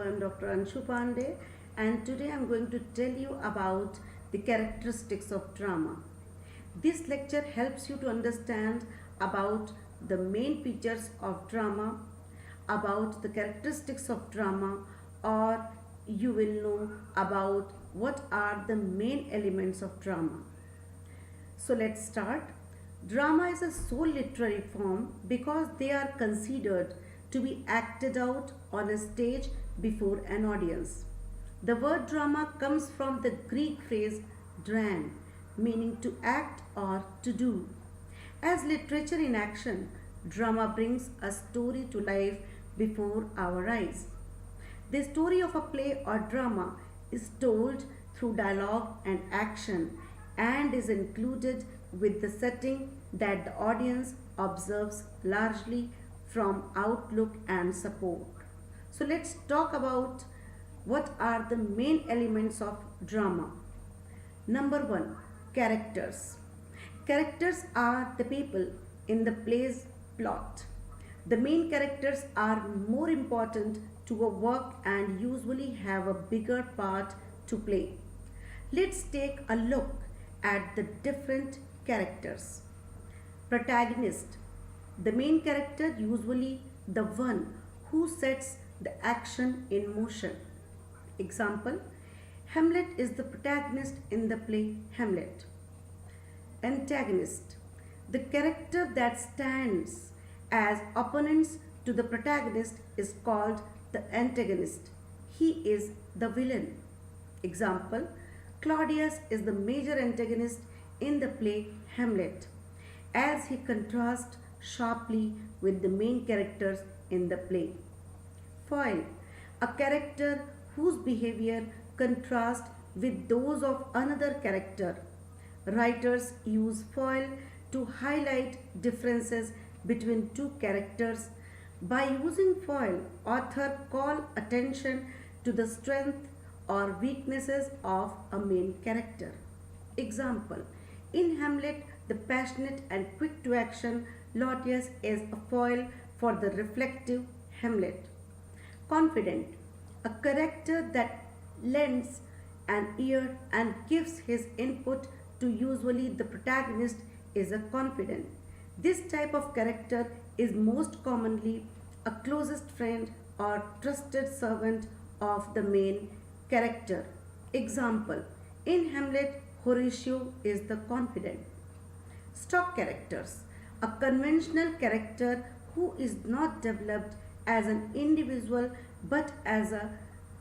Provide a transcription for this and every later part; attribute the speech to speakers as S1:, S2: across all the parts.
S1: I am Dr. Anshu Pandey, and today I am going to tell you about the characteristics of drama. This lecture helps you to understand about the main features of drama, about the characteristics of drama, or you will know about what are the main elements of drama. So let's start. Drama is a sole literary form because they are considered to be acted out on a stage before an audience. The word drama comes from the Greek phrase dran, meaning to act or to do. As literature in action, drama brings a story to life before our eyes. The story of a play or drama is told through dialogue and action and is included with the setting that the audience observes largely from outlook and support. So let's talk about what are the main elements of drama. Number 1, characters. Characters are the people in the play's plot. The main characters are more important to a work and usually have a bigger part to play. Let's take a look at the different characters. Protagonist. The main character, usually the one who sets the action in motion. Example, Hamlet is the protagonist in the play Hamlet. Antagonist. The character that stands as opponents to the protagonist is called the antagonist. He is the villain. Example, Claudius is the major antagonist in the play Hamlet, as he contrasts sharply with the main characters in the play. Foil. A character whose behavior contrasts with those of another character. Writers use foil to highlight differences between two characters. By using foil, author call attention to the strength or weaknesses of a main character. Example, in Hamlet, the passionate and quick to action Claudius is a foil for the reflective Hamlet. Confident. A character that lends an ear and gives his input to usually the protagonist is a confidant. This type of character is most commonly a closest friend or trusted servant of the main character. Example, in Hamlet, Horatio is the confidant. Stock characters. A conventional character who is not developed as an individual but as a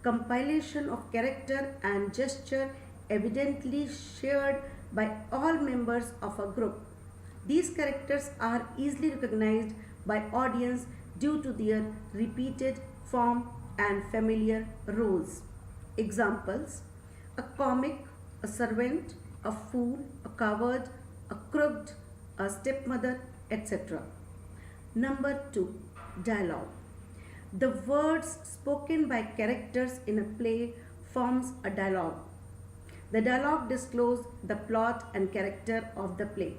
S1: compilation of character and gesture evidently shared by all members of a group. These characters are easily recognized by audience due to their repeated form and familiar roles. Examples, a comic, a servant, a fool, a coward, a crooked, a stepmother, etc. Number 2, dialogue. The words spoken by characters in a play forms a dialogue. The dialogue discloses the plot and character of the play.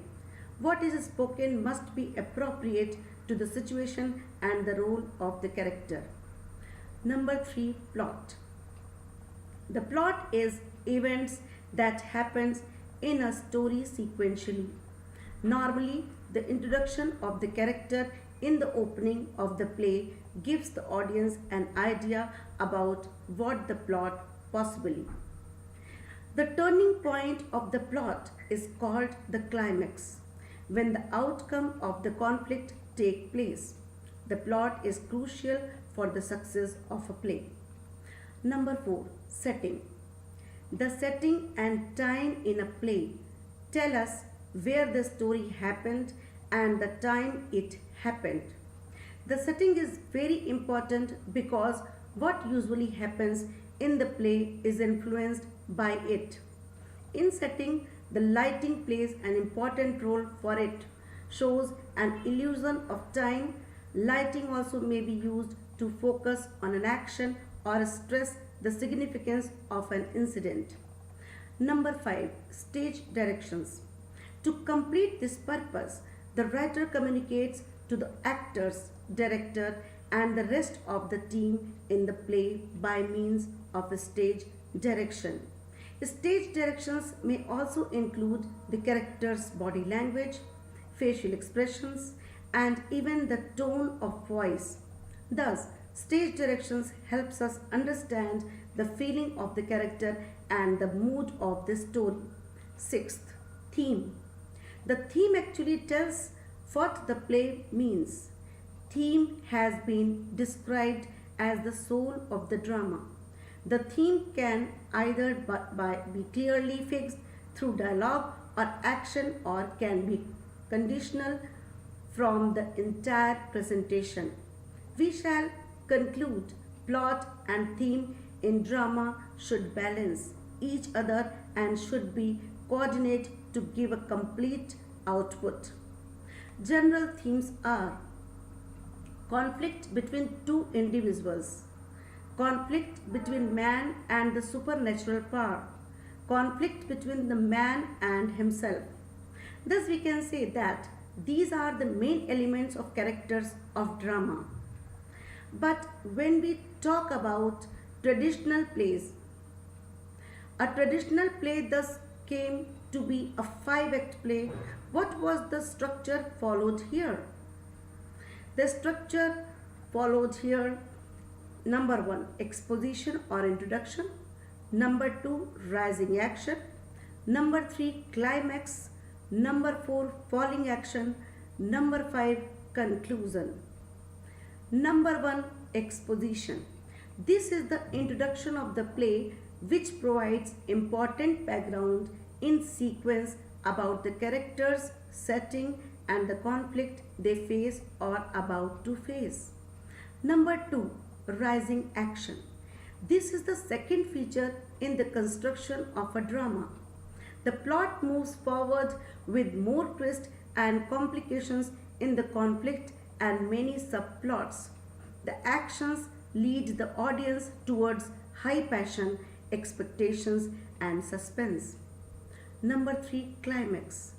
S1: What is spoken must be appropriate to the situation and the role of the character. Number 3, plot. The plot is events that happens in a story sequentially. Normally, the introduction of the character in the opening of the play gives the audience an idea about what the plot possibly. The turning point of the plot is called the climax, when the outcome of the conflict takes place. The plot is crucial for the success of a play. Number 4, setting. The setting and time in a play tell us where the story happened and the time it happened. The setting is very important because what usually happens in the play is influenced by it. In setting, the lighting plays an important role for it, shows an illusion of time. Lighting also may be used to focus on an action or stress the significance of an incident. Number 5, stage directions. To complete this purpose, the writer communicates to the actors, director and the rest of the team in the play by means of a stage direction. Stage directions may also include the character's body language, facial expressions, and even the tone of voice. Thus, stage directions helps us understand the feeling of the character and the mood of the story. Sixth, theme. The theme actually tells what the play means. Theme has been described as the soul of the drama. The theme can either be clearly fixed through dialogue or action, or can be conditional from the entire presentation. We shall conclude plot and theme in drama should balance each other and should be coordinated to give a complete output. General themes are conflict between two individuals, conflict between man and the supernatural power, conflict between the man and himself. Thus, we can say that these are the main elements of characters of drama. But when we talk about traditional plays, a traditional play thus came to be a five-act play. What was the structure followed here? The structure followed here: number 1, exposition or introduction; number 2, rising action; number 3, climax; number 4, falling action; number 5, conclusion. Number 1, exposition. This is the introduction of the play, which provides important background in sequence about the characters, setting, and the conflict they face or about to face. Number 2, rising action. This is the second feature in the construction of a drama. The plot moves forward with more twists and complications in the conflict and many subplots. The actions lead the audience towards high passion, expectations, and suspense. Number 3, climax.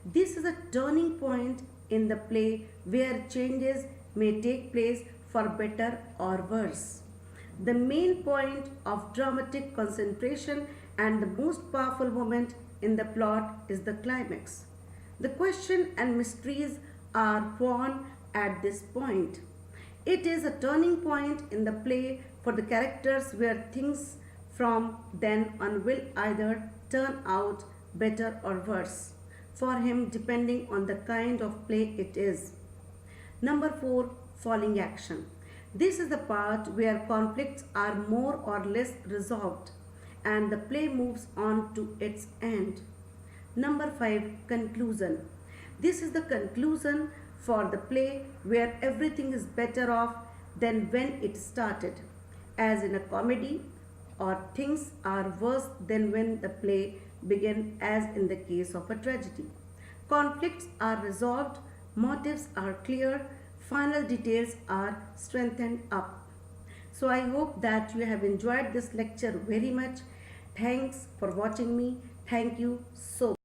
S1: This is a turning point in the play where changes may take place for better or worse. The main point of dramatic concentration and the most powerful moment in the plot is the climax. The question and mysteries are born at this point. It is a turning point in the play for the characters where things from then on will either turn out better or worse for him, depending on the kind of play it is. Number 4, falling action. This is the part where conflicts are more or less resolved and the play moves on to its end. Number 5, conclusion. This is the conclusion for the play where everything is better off than when it started, as in a comedy, or things are worse than when the play began, as in the case of a tragedy. Conflicts are resolved, motives are clear, final details are strengthened up. So I hope that you have enjoyed this lecture very much. Thanks for watching me. Thank you so much.